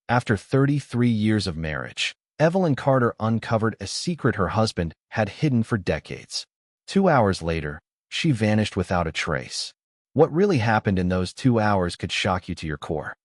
After 33 years of marriage, Evelyn Carter uncovered a secret her husband had hidden for decades. 2 hours later, she vanished without a trace. What really happened in those 2 hours could shock you to your core.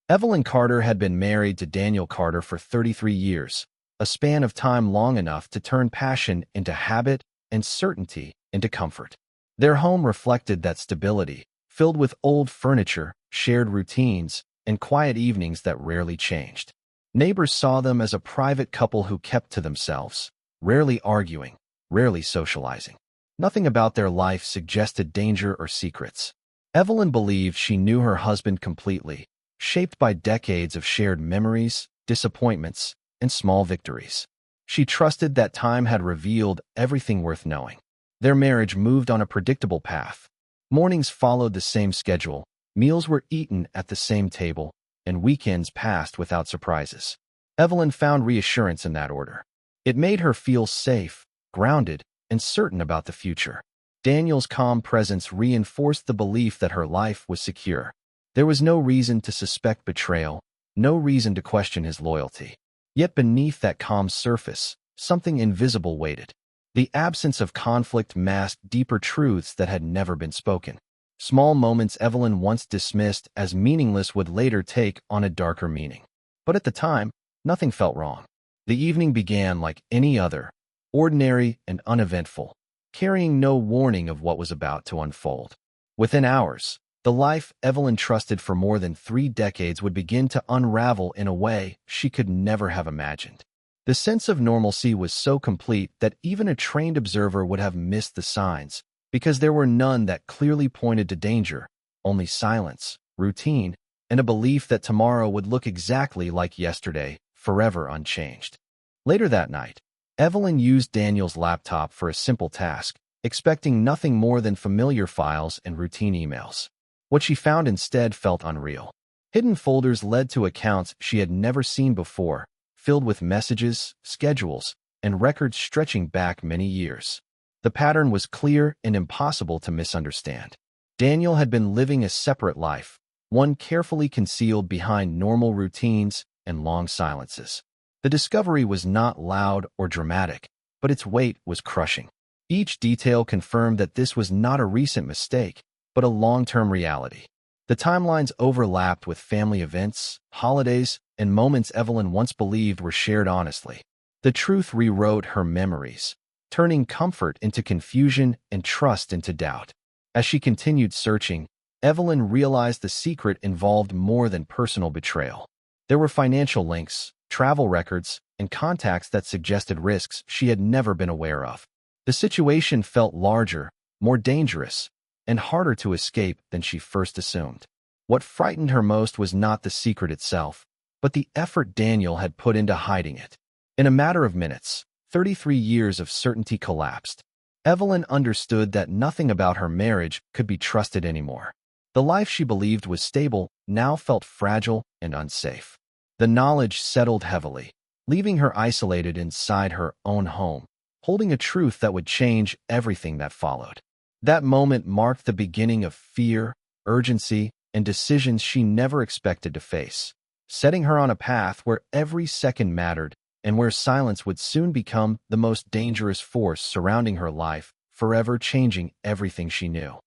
Evelyn Carter had been married to Daniel Carter for 33 years, a span of time long enough to turn passion into habit and certainty into comfort. Their home reflected that stability, filled with old furniture, shared routines, and quiet evenings that rarely changed. Neighbors saw them as a private couple who kept to themselves, rarely arguing, rarely socializing. Nothing about their life suggested danger or secrets. Evelyn believed she knew her husband completely, shaped by decades of shared memories, disappointments, and small victories. She trusted that time had revealed everything worth knowing. Their marriage moved on a predictable path. Mornings followed the same schedule, meals were eaten at the same table, and weekends passed without surprises. Evelyn found reassurance in that order. It made her feel safe, grounded, and certain about the future. Daniel's calm presence reinforced the belief that her life was secure. There was no reason to suspect betrayal, no reason to question his loyalty. Yet beneath that calm surface, something invisible waited. The absence of conflict masked deeper truths that had never been spoken. Small moments Evelyn once dismissed as meaningless would later take on a darker meaning. But at the time, nothing felt wrong. The evening began like any other, ordinary and uneventful, carrying no warning of what was about to unfold. Within hours, the life Evelyn trusted for more than 3 decades would begin to unravel in a way she could never have imagined. The sense of normalcy was so complete that even a trained observer would have missed the signs, because there were none that clearly pointed to danger, only silence, routine, and a belief that tomorrow would look exactly like yesterday, forever unchanged. Later that night, Evelyn used Daniel's laptop for a simple task, expecting nothing more than familiar files and routine emails. What she found instead felt unreal. Hidden folders led to accounts she had never seen before, filled with messages, schedules, and records stretching back many years. The pattern was clear and impossible to misunderstand. Daniel had been living a separate life, one carefully concealed behind normal routines and long silences. The discovery was not loud or dramatic, but its weight was crushing. Each detail confirmed that this was not a recent mistake, but a long-term reality. The timelines overlapped with family events, holidays, and moments Evelyn once believed were shared honestly. The truth rewrote her memories, turning comfort into confusion and trust into doubt. As she continued searching, Evelyn realized the secret involved more than personal betrayal. There were financial links, travel records, and contacts that suggested risks she had never been aware of. The situation felt larger, more dangerous, and harder to escape than she first assumed. What frightened her most was not the secret itself, but the effort Daniel had put into hiding it. In a matter of minutes, 33 years of certainty collapsed. Evelyn understood that nothing about her marriage could be trusted anymore. The life she believed was stable now felt fragile and unsafe. The knowledge settled heavily, leaving her isolated inside her own home, holding a truth that would change everything that followed. That moment marked the beginning of fear, urgency, and decisions she never expected to face, setting her on a path where every second mattered and where silence would soon become the most dangerous force surrounding her life, forever changing everything she knew.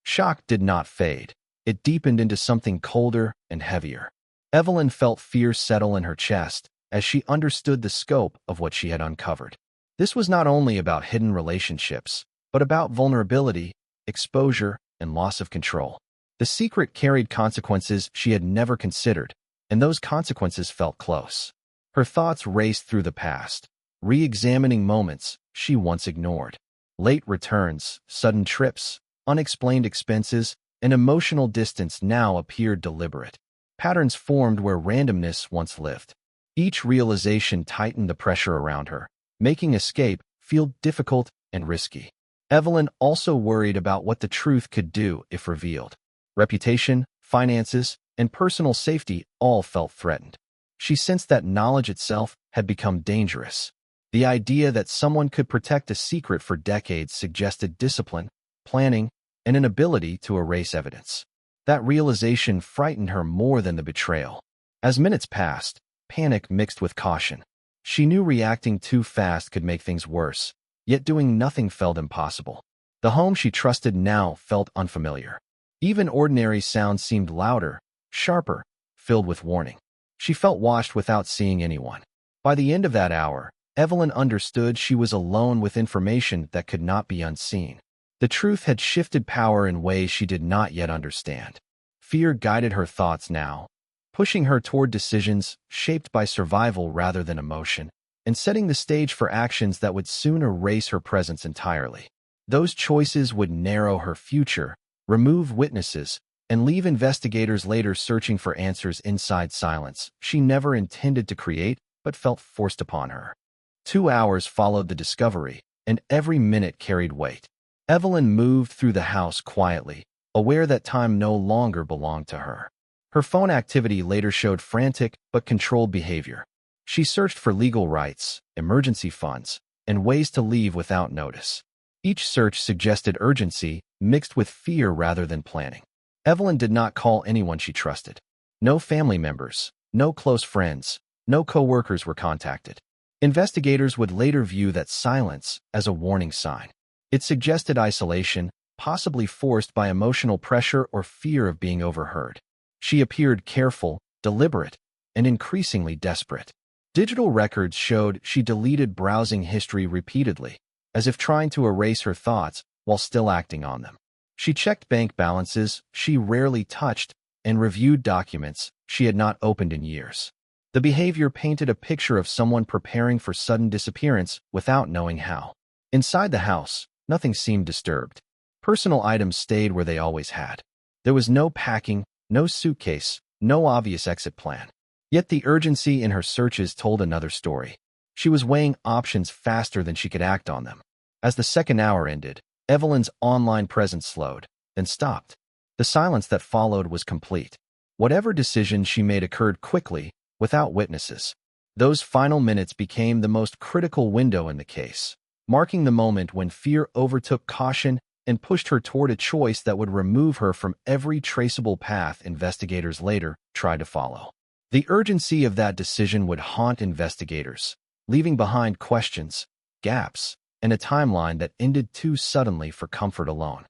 Shock did not fade. It deepened into something colder and heavier. Evelyn felt fear settle in her chest as she understood the scope of what she had uncovered. This was not only about hidden relationships, but about vulnerability, exposure, and loss of control. The secret carried consequences she had never considered, and those consequences felt close. Her thoughts raced through the past, re-examining moments she once ignored. Late returns, sudden trips, unexplained expenses, and emotional distance now appeared deliberate. Patterns formed where randomness once lived. Each realization tightened the pressure around her, making escape feel difficult and risky. Evelyn also worried about what the truth could do if revealed. Reputation, finances, and personal safety all felt threatened. She sensed that knowledge itself had become dangerous. The idea that someone could protect a secret for decades suggested discipline, planning, and an ability to erase evidence. That realization frightened her more than the betrayal. As minutes passed, panic mixed with caution. She knew reacting too fast could make things worse, yet doing nothing felt impossible. The home she trusted now felt unfamiliar. Even ordinary sounds seemed louder, sharper, filled with warning. She felt watched without seeing anyone. By the end of that hour, Evelyn understood she was alone with information that could not be unseen. The truth had shifted power in ways she did not yet understand. Fear guided her thoughts now, pushing her toward decisions shaped by survival rather than emotion, and setting the stage for actions that would soon erase her presence entirely. Those choices would narrow her future, remove witnesses, and leave investigators later searching for answers inside silence she never intended to create but felt forced upon her. 2 hours followed the discovery, and every minute carried weight. Evelyn moved through the house quietly, aware that time no longer belonged to her. Her phone activity later showed frantic but controlled behavior. She searched for legal rights, emergency funds, and ways to leave without notice. Each search suggested urgency, mixed with fear rather than planning. Evelyn did not call anyone she trusted. No family members, no close friends, no co-workers were contacted. Investigators would later view that silence as a warning sign. It suggested isolation, possibly forced by emotional pressure or fear of being overheard. She appeared careful, deliberate, and increasingly desperate. Digital records showed she deleted browsing history repeatedly, as if trying to erase her thoughts while still acting on them. She checked bank balances she rarely touched and reviewed documents she had not opened in years. The behavior painted a picture of someone preparing for sudden disappearance without knowing how. Inside the house, nothing seemed disturbed. Personal items stayed where they always had. There was no packing, no suitcase, no obvious exit plan. Yet the urgency in her searches told another story. She was weighing options faster than she could act on them. As the second hour ended, Evelyn's online presence slowed, then stopped. The silence that followed was complete. Whatever decision she made occurred quickly, without witnesses. Those final minutes became the most critical window in the case, marking the moment when fear overtook caution and pushed her toward a choice that would remove her from every traceable path investigators later tried to follow. The urgency of that decision would haunt investigators, leaving behind questions, gaps, and a timeline that ended too suddenly for comfort alone.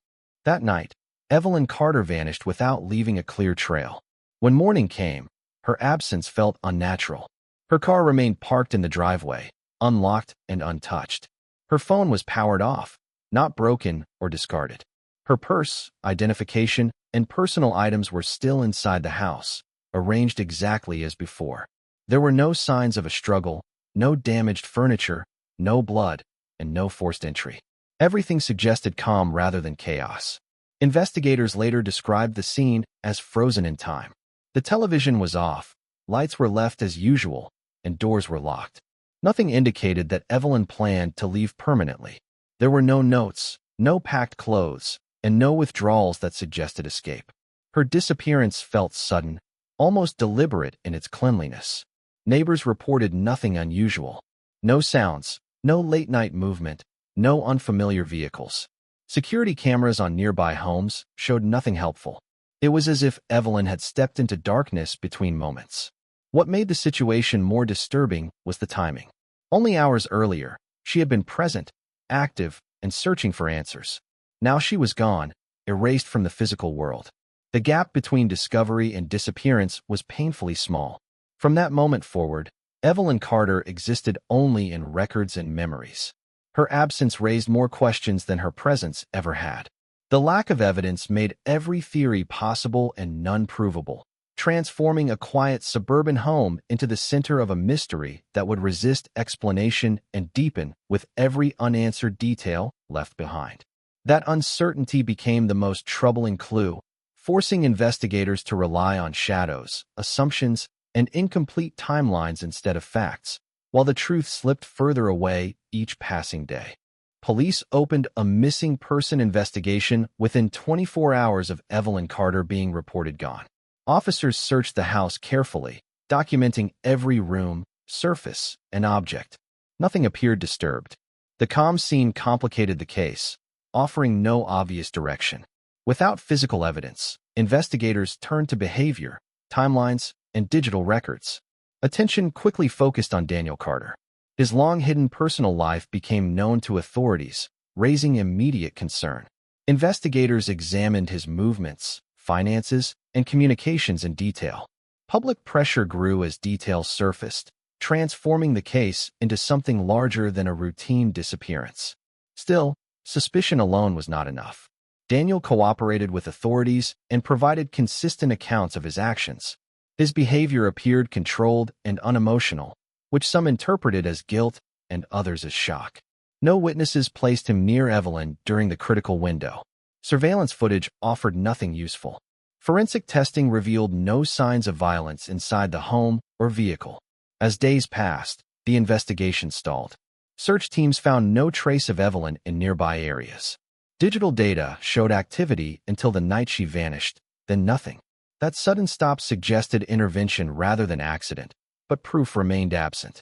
That night, Evelyn Carter vanished without leaving a clear trail. When morning came, her absence felt unnatural. Her car remained parked in the driveway, unlocked and untouched. Her phone was powered off, not broken or discarded. Her purse, identification, and personal items were still inside the house, arranged exactly as before. There were no signs of a struggle, no damaged furniture, no blood, and no forced entry. Everything suggested calm rather than chaos. Investigators later described the scene as frozen in time. The television was off, lights were left as usual, and doors were locked. Nothing indicated that Evelyn planned to leave permanently. There were no notes, no packed clothes, and no withdrawals that suggested escape. Her disappearance felt sudden, almost deliberate in its cleanliness. Neighbors reported nothing unusual. No sounds, no late-night movement, no unfamiliar vehicles. Security cameras on nearby homes showed nothing helpful. It was as if Evelyn had stepped into darkness between moments. What made the situation more disturbing was the timing. Only hours earlier, she had been present, active, and searching for answers. Now she was gone, erased from the physical world. The gap between discovery and disappearance was painfully small. From that moment forward, Evelyn Carter existed only in records and memories. Her absence raised more questions than her presence ever had. The lack of evidence made every theory possible and none provable, transforming a quiet suburban home into the center of a mystery that would resist explanation and deepen with every unanswered detail left behind. That uncertainty became the most troubling clue, forcing investigators to rely on shadows, assumptions, and incomplete timelines instead of facts, while the truth slipped further away each passing day. Police opened a missing person investigation within 24 hours of Evelyn Carter being reported gone. Officers searched the house carefully, documenting every room, surface, and object. Nothing appeared disturbed. The calm scene complicated the case, offering no obvious direction. Without physical evidence, investigators turned to behavior, timelines, and digital records. Attention quickly focused on Daniel Carter. His long-hidden personal life became known to authorities, raising immediate concern. Investigators examined his movements, finances, and communications in detail. Public pressure grew as details surfaced, transforming the case into something larger than a routine disappearance. Still, suspicion alone was not enough. Daniel cooperated with authorities and provided consistent accounts of his actions. His behavior appeared controlled and unemotional, which some interpreted as guilt and others as shock. No witnesses placed him near Evelyn during the critical window. Surveillance footage offered nothing useful. Forensic testing revealed no signs of violence inside the home or vehicle. As days passed, the investigation stalled. Search teams found no trace of Evelyn in nearby areas. Digital data showed activity until the night she vanished, then nothing. That sudden stop suggested intervention rather than accident, but proof remained absent.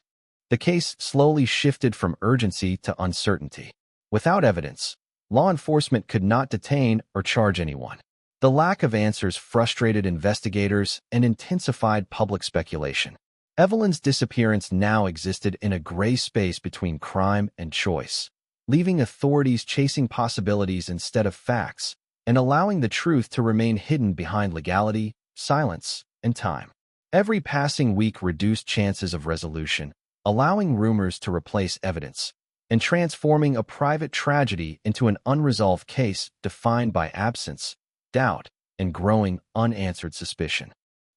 The case slowly shifted from urgency to uncertainty. Without evidence, law enforcement could not detain or charge anyone. The lack of answers frustrated investigators and intensified public speculation. Evelyn's disappearance now existed in a gray space between crime and choice, leaving authorities chasing possibilities instead of facts, and allowing the truth to remain hidden behind legality, silence, and time. Every passing week reduced chances of resolution, allowing rumors to replace evidence, and transforming a private tragedy into an unresolved case defined by absence, doubt, and growing unanswered suspicion.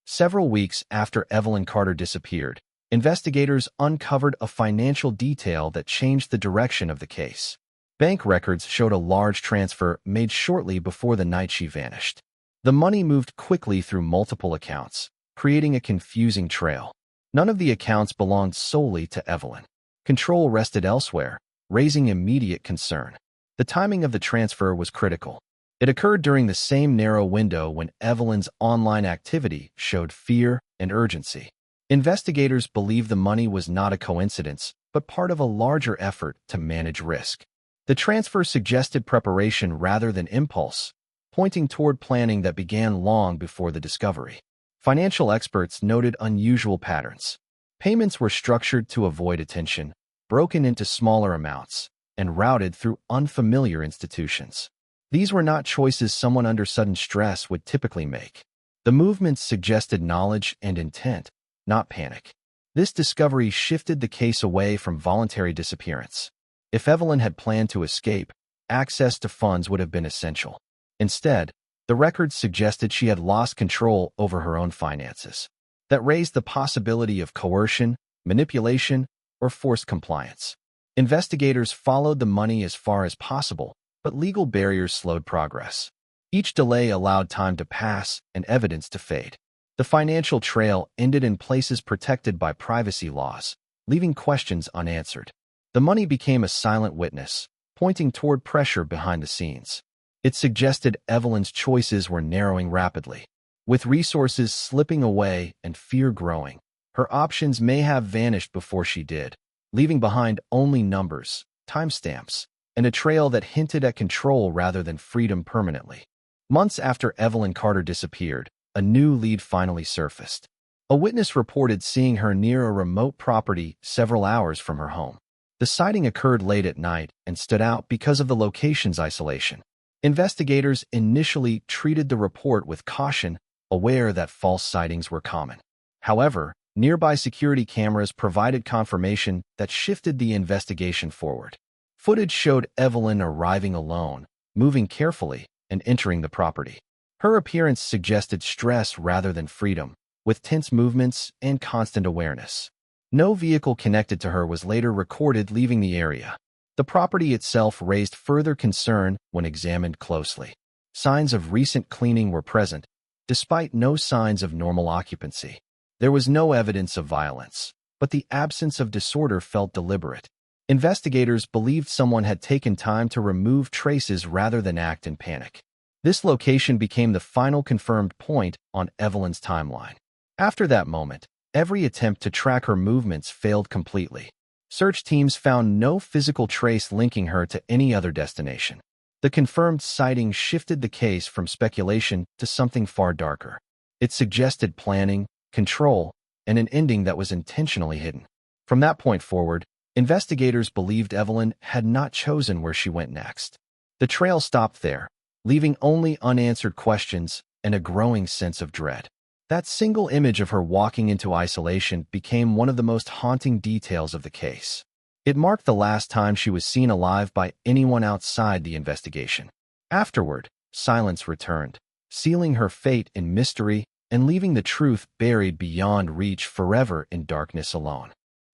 Several weeks after Evelyn Carter disappeared, investigators uncovered a financial detail that changed the direction of the case. Bank records showed a large transfer made shortly before the night she vanished. The money moved quickly through multiple accounts, creating a confusing trail. None of the accounts belonged solely to Evelyn. Control rested elsewhere, raising immediate concern. The timing of the transfer was critical. It occurred during the same narrow window when Evelyn's online activity showed fear and urgency. Investigators believe the money was not a coincidence, but part of a larger effort to manage risk. The transfer suggested preparation rather than impulse, pointing toward planning that began long before the discovery. Financial experts noted unusual patterns. Payments were structured to avoid attention, broken into smaller amounts, and routed through unfamiliar institutions. These were not choices someone under sudden stress would typically make. The movements suggested knowledge and intent, not panic. This discovery shifted the case away from voluntary disappearance. If Evelyn had planned to escape, access to funds would have been essential. Instead, the records suggested she had lost control over her own finances. That raised the possibility of coercion, manipulation, or forced compliance. Investigators followed the money as far as possible, but legal barriers slowed progress. Each delay allowed time to pass and evidence to fade. The financial trail ended in places protected by privacy laws, leaving questions unanswered. The money became a silent witness, pointing toward pressure behind the scenes. It suggested Evelyn's choices were narrowing rapidly. With resources slipping away and fear growing, her options may have vanished before she did, leaving behind only numbers, timestamps, and a trail that hinted at control rather than freedom permanently. Months after Evelyn Carter disappeared, a new lead finally surfaced. A witness reported seeing her near a remote property several hours from her home. The sighting occurred late at night and stood out because of the location's isolation. Investigators initially treated the report with caution, aware that false sightings were common. However, nearby security cameras provided confirmation that shifted the investigation forward. Footage showed Evelyn arriving alone, moving carefully, and entering the property. Her appearance suggested stress rather than freedom, with tense movements and constant awareness. No vehicle connected to her was later recorded leaving the area. The property itself raised further concern when examined closely. Signs of recent cleaning were present, despite no signs of normal occupancy. There was no evidence of violence, but the absence of disorder felt deliberate. Investigators believed someone had taken time to remove traces rather than act in panic. This location became the final confirmed point on Evelyn's timeline. After that moment, every attempt to track her movements failed completely. Search teams found no physical trace linking her to any other destination. The confirmed sighting shifted the case from speculation to something far darker. It suggested planning, control, and an ending that was intentionally hidden. From that point forward, investigators believed Evelyn had not chosen where she went next. The trail stopped there, leaving only unanswered questions and a growing sense of dread. That single image of her walking into isolation became one of the most haunting details of the case. It marked the last time she was seen alive by anyone outside the investigation. Afterward, silence returned, sealing her fate in mystery and leaving the truth buried beyond reach forever in darkness alone.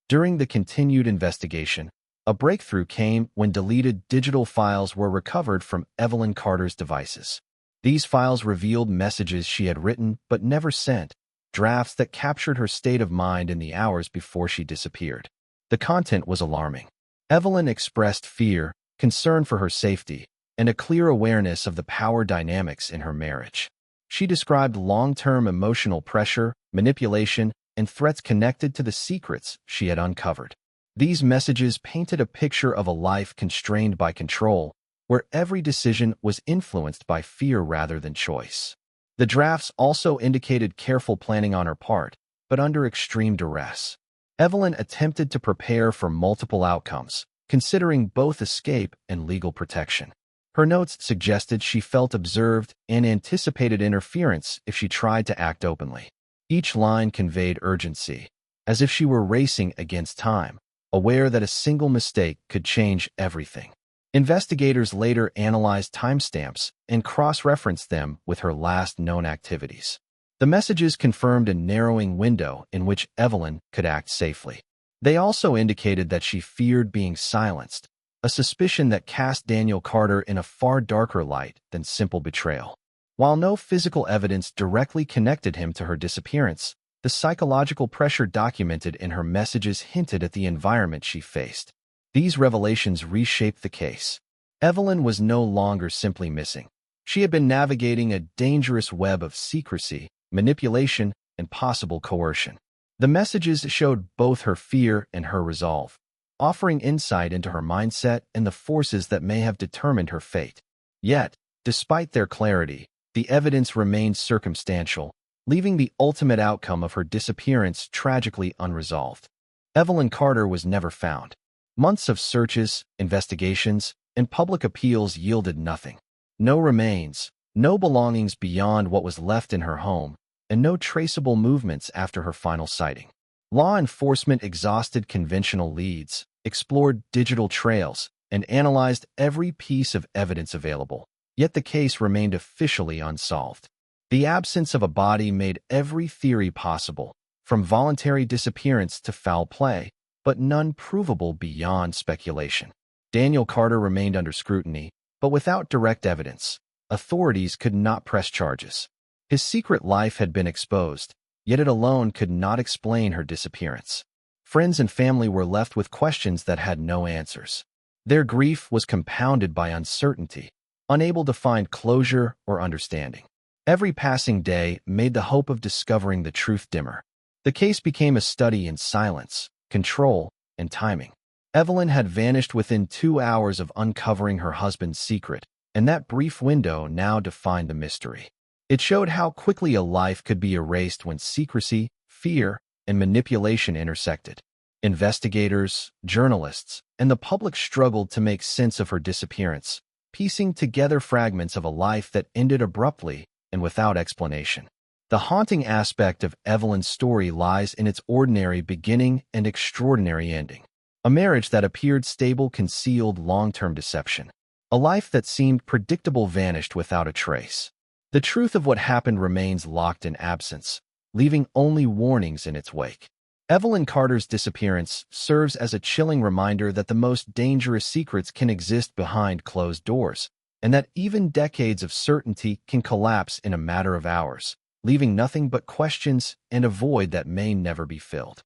During the continued investigation, a breakthrough came when deleted digital files were recovered from Evelyn Carter's devices. These files revealed messages she had written but never sent, drafts that captured her state of mind in the hours before she disappeared. The content was alarming. Evelyn expressed fear, concern for her safety, and a clear awareness of the power dynamics in her marriage. She described long-term emotional pressure, manipulation, and threats connected to the secrets she had uncovered. These messages painted a picture of a life constrained by control, where every decision was influenced by fear rather than choice. The drafts also indicated careful planning on her part, but under extreme duress. Evelyn attempted to prepare for multiple outcomes, considering both escape and legal protection. Her notes suggested she felt observed and anticipated interference if she tried to act openly. Each line conveyed urgency, as if she were racing against time, aware that a single mistake could change everything. Investigators later analyzed timestamps and cross-referenced them with her last known activities. The messages confirmed a narrowing window in which Evelyn could act safely. They also indicated that she feared being silenced, a suspicion that cast Daniel Carter in a far darker light than simple betrayal. While no physical evidence directly connected him to her disappearance, the psychological pressure documented in her messages hinted at the environment she faced. These revelations reshaped the case. Evelyn was no longer simply missing. She had been navigating a dangerous web of secrecy, manipulation, and possible coercion. The messages showed both her fear and her resolve, offering insight into her mindset and the forces that may have determined her fate. Yet, despite their clarity, the evidence remained circumstantial, leaving the ultimate outcome of her disappearance tragically unresolved. Evelyn Carter was never found. Months of searches, investigations, and public appeals yielded nothing. No remains, no belongings beyond what was left in her home, and no traceable movements after her final sighting. Law enforcement exhausted conventional leads, explored digital trails, and analyzed every piece of evidence available. Yet the case remained officially unsolved. The absence of a body made every theory possible, from voluntary disappearance to foul play, but none provable beyond speculation. Daniel Carter remained under scrutiny, but without direct evidence, authorities could not press charges. His secret life had been exposed, yet it alone could not explain her disappearance. Friends and family were left with questions that had no answers. Their grief was compounded by uncertainty, unable to find closure or understanding. Every passing day made the hope of discovering the truth dimmer. The case became a study in silence, control, and timing. Evelyn had vanished within 2 hours of uncovering her husband's secret, and that brief window now defined the mystery. It showed how quickly a life could be erased when secrecy, fear, and manipulation intersected. Investigators, journalists, and the public struggled to make sense of her disappearance, piecing together fragments of a life that ended abruptly and without explanation. The haunting aspect of Evelyn's story lies in its ordinary beginning and extraordinary ending. A marriage that appeared stable concealed long-term deception. A life that seemed predictable vanished without a trace. The truth of what happened remains locked in absence, leaving only warnings in its wake. Evelyn Carter's disappearance serves as a chilling reminder that the most dangerous secrets can exist behind closed doors, and that even decades of certainty can collapse in a matter of hours, leaving nothing but questions and a void that may never be filled.